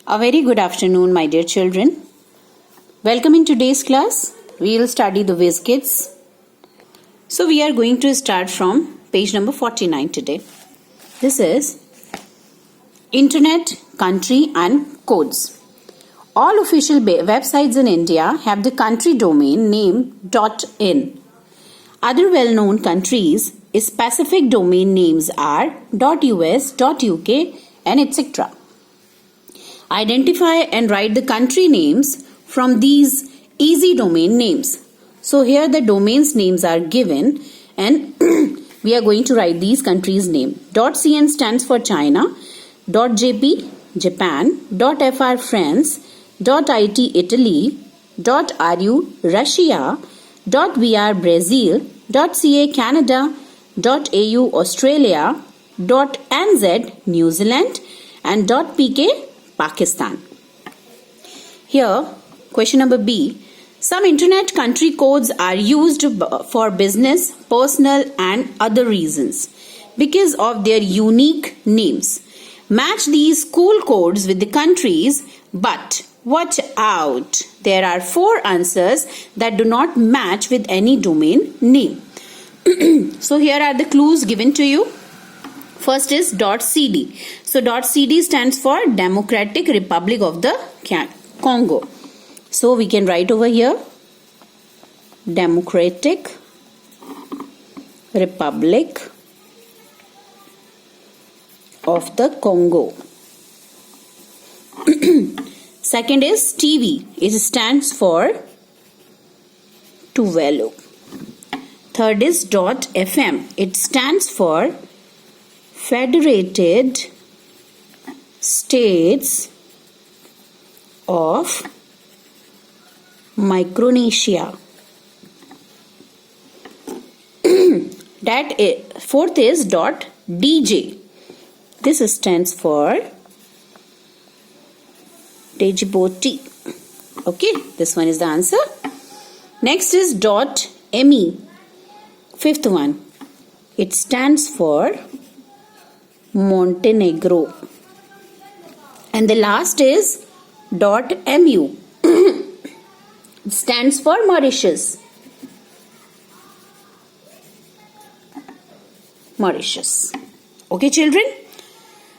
A very good afternoon, my dear children. Welcome in today's class. We will study the WizKids. So we are going to start from page number 49 today. This is Internet, Country and Codes. All official websites in India have the country domain name .in. Other well-known countries' specific domain names are .us, .uk and etc. Identify and write the country names from these easy domain names. So here the domains names are given and we are going to write these countries' name. .cn stands for China, .jp Japan, .fr France, .it Italy, .ru Russia, .br Brazil, .ca Canada, .au Australia, .nz New Zealand and .pk Pakistan. Here, question number B. Some internet country codes are used for business, personal and other reasons because of their unique names. Match these cool codes with the countries, but watch out. There are 4 answers that do not match with any domain name. So here are the clues given to you. First is .cd. So .cd stands for Democratic Republic of the Congo. So we can write over here Democratic Republic of the Congo. Second is TV. It stands for Tuvalu. Third is .fm. It stands for Federated States of Micronesia. Fourth is .dj. This stands for Djibouti. Okay, this one is the answer. Next is .me. Fifth one. It stands for Montenegro. And the last is .mu. It stands for Mauritius. Mauritius. Okay, children?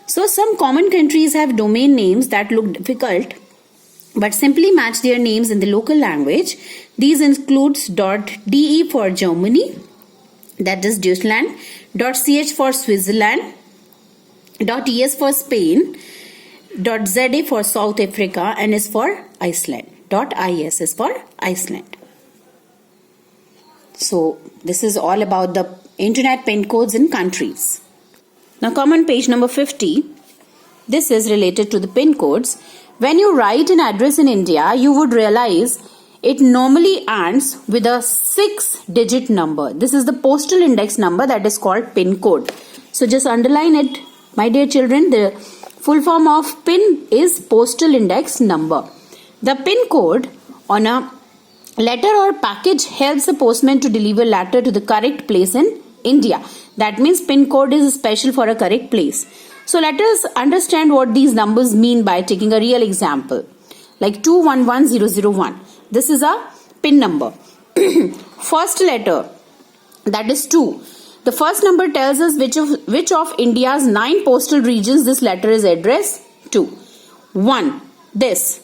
So some common countries have domain names that look difficult but simply match their names in the local language. These includes .de for Germany, that is Deutschland, .ch for Switzerland, .es for Spain, .za for South Africa and is for Iceland. .is is for Iceland. So this is all about the internet pin codes in countries. Now come on page number 50. This is related to the pin codes. When you write an address in India, you would realize it normally ends with a 6-digit number. This is the postal index number that is called pin code. So just underline it, my dear children. The full form of pin is postal index number. The pin code on a letter or package helps a postman to deliver letter to the correct place in India. That means pin code is special for a correct place. So let us understand what these numbers mean by taking a real example. Like 211001. This is a pin number. First letter, that is 2. The first number tells us which of India's 9 postal regions this letter is addressed to. 1. This.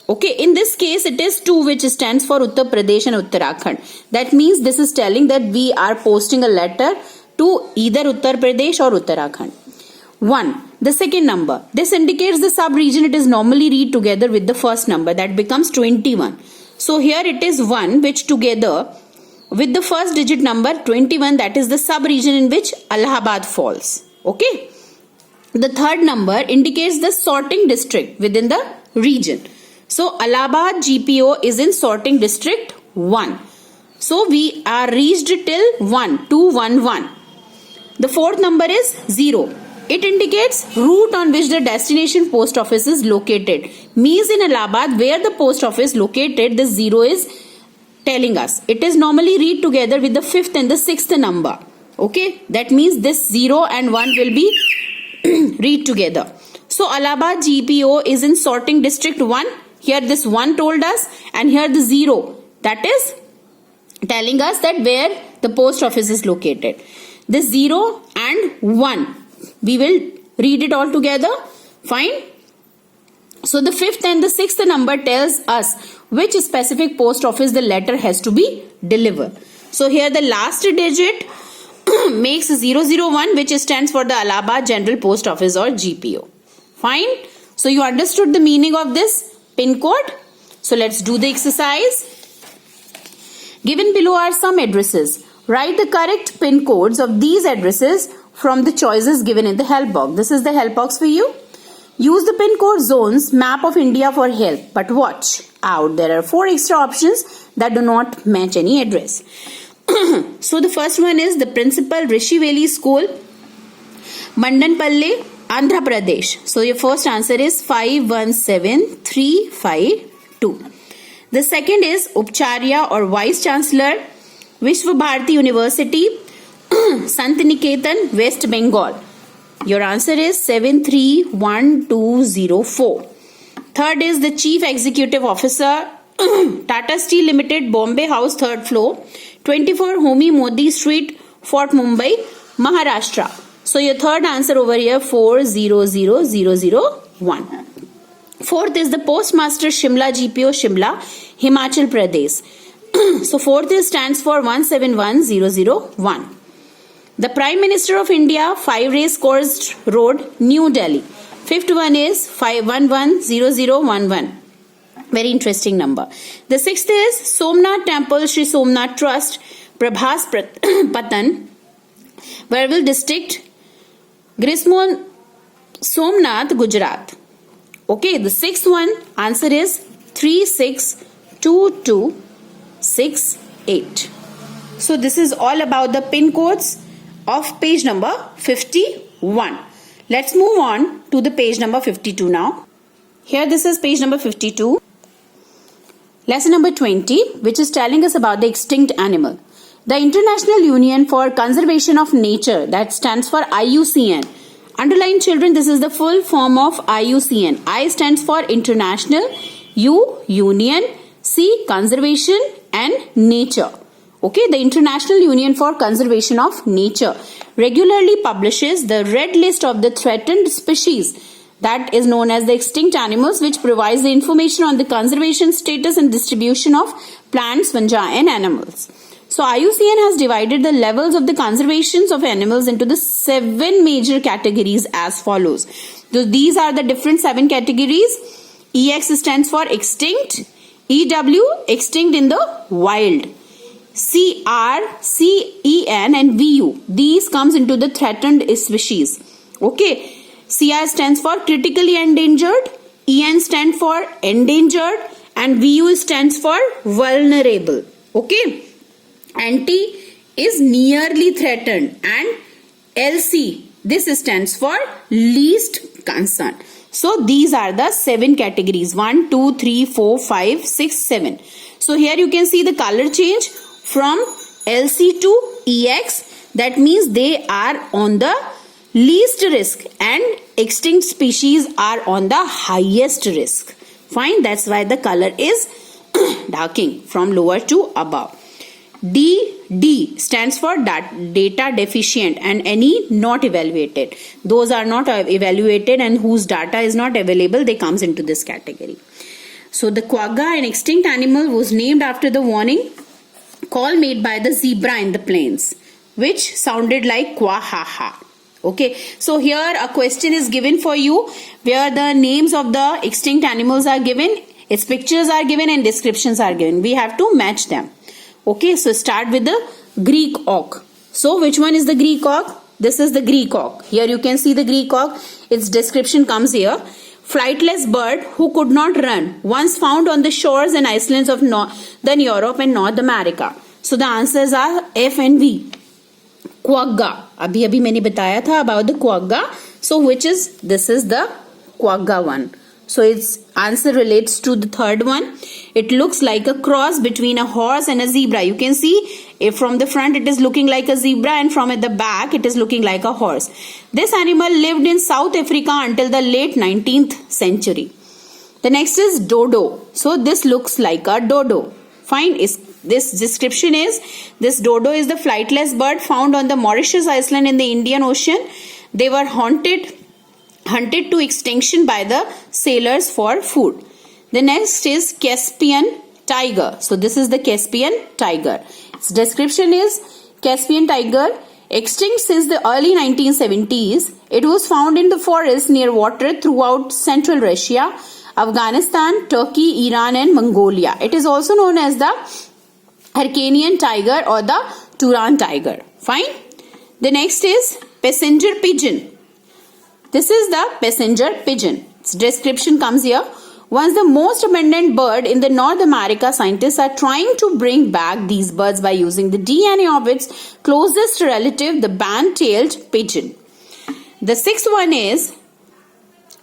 Okay, in this case it is 2, which stands for Uttar Pradesh and Uttarakhand. That means this is telling that we are posting a letter to either Uttar Pradesh or Uttarakhand. 1. The second number. This indicates the sub-region. It is normally read together with the first number. That becomes 21. So here it is 1, which together with the first digit number 21, that is the sub-region in which Allahabad falls. Okay. The third number indicates the sorting district within the region. So Allahabad GPO is in sorting district 1. So we are reached till 1211. The fourth number is 0. It indicates route on which the destination post office is located. Means in Allahabad where the post office located, the 0 is telling us. It is normally read together with the 5th and the 6th number. Okay, that means this 0 and 1 will be read together. So So Allahabad GPO is in sorting district 1. Here this 1 told us, and here the 0. That is telling us that where the post office is located. This 0 and 1. We will read it all together. Fine. So the 5th and the 6th number tells us which specific post office the letter has to be delivered. So here the last digit makes 001, which stands for the Allahabad General Post Office or GPO. Fine. So you understood the meaning of this pin code. So let's do the exercise. Given below are some addresses. Write the correct pin codes of these addresses from the choices given in the help box. This is the help box for you. Use the pin code zones map of India for help. But watch out. There are 4 extra options that do not match any address. So the first one is the principal Rishi Valley School, Mandanpalle, Andhra Pradesh. So your first answer is 517352. The second is Upacharya or Vice Chancellor, Vishwa Bharati University, Santiniketan, West Bengal. Your answer is 731204. Third is the Chief Executive Officer, Tata Steel Limited, Bombay House, 3rd floor, 24 Homi Modi Street, Fort Mumbai, Maharashtra. So your third answer over here 400001. Fourth is the Postmaster Shimla GPO, Shimla, Himachal Pradesh. So fourth is stands for 171001. The Prime Minister of India, 5 Race Course Road, New Delhi. Fifth one is 511011. Very interesting number. The sixth is Somnath Temple, Sri Somnath Trust, Prabhas Patan, Wervil District, Grismon, Somnath, Gujarat. Okay, the sixth one answer is 362268. So this is all about the pin codes of page number 51. Let's move on to the page number 52 now. Here this is page number 52. Lesson number 20, which is telling us about the extinct animal. The International Union for Conservation of Nature, that stands for IUCN. Underline children, this is the full form of IUCN. I stands for International, U, Union, C, Conservation and Nature. Okay, the International Union for Conservation of Nature regularly publishes the red list of the threatened species, that is known as the extinct animals, which provides the information on the conservation status and distribution of plants, fungi and animals. So IUCN has divided the levels of the conservations of animals into the 7 major categories as follows. So these are the different 7 categories. EX stands for extinct, EW extinct in the wild, CR, CEN and VU, these comes into the threatened species. Okay. CR stands for critically endangered, EN stands for endangered and VU stands for vulnerable. Okay. NT is nearly threatened and LC, this stands for least concern. So these are the 7 categories, 1, 2, 3, 4, 5, 6, 7. So here you can see the color change from LC to EX. That means they are on the least risk and extinct species are on the highest risk. Fine, that's why the color is darkening from lower to above. D stands for data deficient and any not evaluated. Those are not evaluated and whose data is not available, they comes into this category. So the quagga, an extinct animal, was named after the warning call made by the zebra in the plains, which sounded like quahaha. Okay, so here a question is given for you where the names of the extinct animals are given, its pictures are given and descriptions are given. We have to match them. Okay, so start with the Greek auk. So which one is the Greek auk? This is the Greek auk. Here you can see the Greek auk. Its description comes here. Flightless bird who could not run, once found on the shores and islands of Northern Europe and North America. So the answers are F and V. Quagga. Abhi मैंने बताया था about the quagga. So which is, this is the quagga one. So its answer relates to the third one. It looks like a cross between a horse and a zebra. You can see if from the front it is looking like a zebra and from at the back it is looking like a horse. This animal lived in South Africa until the late 19th century. The next is dodo. So this looks like a dodo. Fine. This description is, this dodo is the flightless bird found on the Mauritius Island in the Indian Ocean. They were hunted to extinction by the sailors for food. The next is Caspian tiger. So this is the Caspian tiger. Its description is, Caspian tiger, extinct since the early 1970s. It was found in the forest near water throughout Central Russia, Afghanistan, Turkey, Iran and Mongolia. It is also known as the Hyrcanian tiger or the Turan tiger. Fine. The next is passenger pigeon. This is the passenger pigeon. Its description comes here. Once the most abundant bird in the North America, scientists are trying to bring back these birds by using the DNA of its closest relative, the band-tailed pigeon. The sixth one is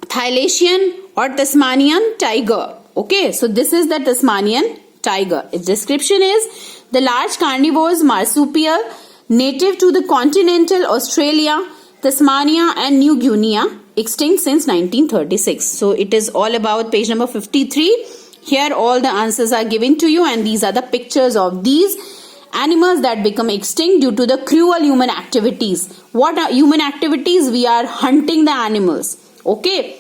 Thylacine or Tasmanian tiger. Okay, so this is the Tasmanian tiger. Its description is, the large carnivorous marsupial native to the continental Australia, Tasmania and New Guinea, extinct since 1936. So it is all about page number 53. Here all the answers are given to you and these are the pictures of these animals that become extinct due to the cruel human activities. What are human activities? We are hunting the animals. Okay.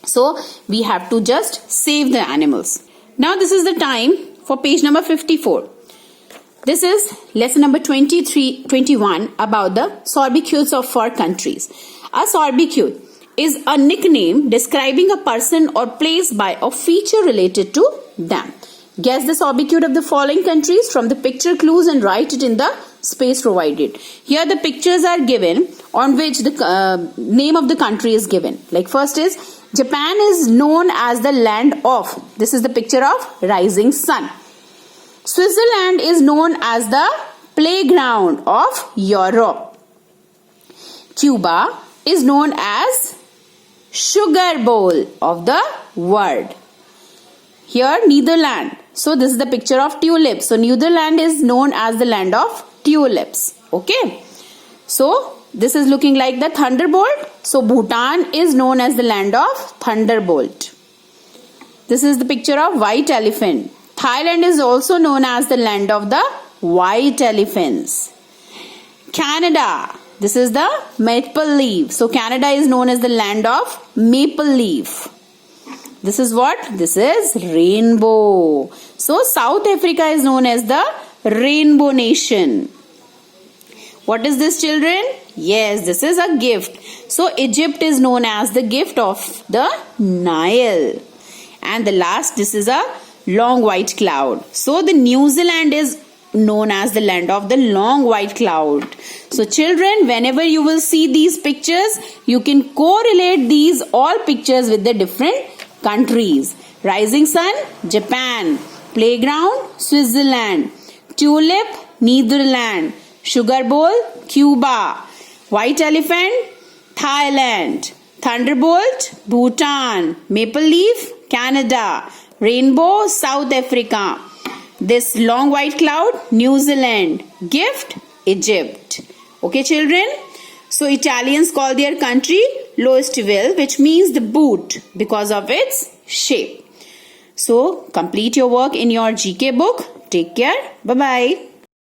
So we have to just save the animals. Now this is the time for page number 54. This is lesson number 21 about the sobriquets of 4 countries. A sobriquet is a nickname describing a person or place by a feature related to them. Guess the sobriquet of the following countries from the picture clues and write it in the space provided. Here the pictures are given on which the name of the country is given. Like first is, Japan is known as the land of. This is the picture of rising sun. Switzerland is known as the playground of Europe. Cuba is known as sugar bowl of the world. Here Netherlands. So this is the picture of tulips. So Netherlands is known as the land of tulips. Okay. So this is looking like the thunderbolt. So Bhutan is known as the land of thunderbolt. This is the picture of white elephant. Thailand is also known as the land of the white elephants. Canada. This is the maple leaf. So Canada is known as the land of maple leaf. This is what? This is rainbow. So South Africa is known as the rainbow nation. What is this, children? Yes, this is a gift. So Egypt is known as the gift of the Nile. And the last, this is a long white cloud. So the New Zealand is known as the land of the long white cloud. So children, whenever you will see these pictures, you can correlate these all pictures with the different countries. Rising sun, Japan. Playground, Switzerland. Tulip, Netherlands. Sugar bowl, Cuba. White elephant, Thailand. Thunderbolt, Bhutan. Maple leaf, Canada. Rainbow, South Africa. This long white cloud, New Zealand. Gift, Egypt. Okay, children? So Italians call their country l'Oestivale, which means the boot because of its shape. So complete your work in your GK book. Take care. Bye-bye.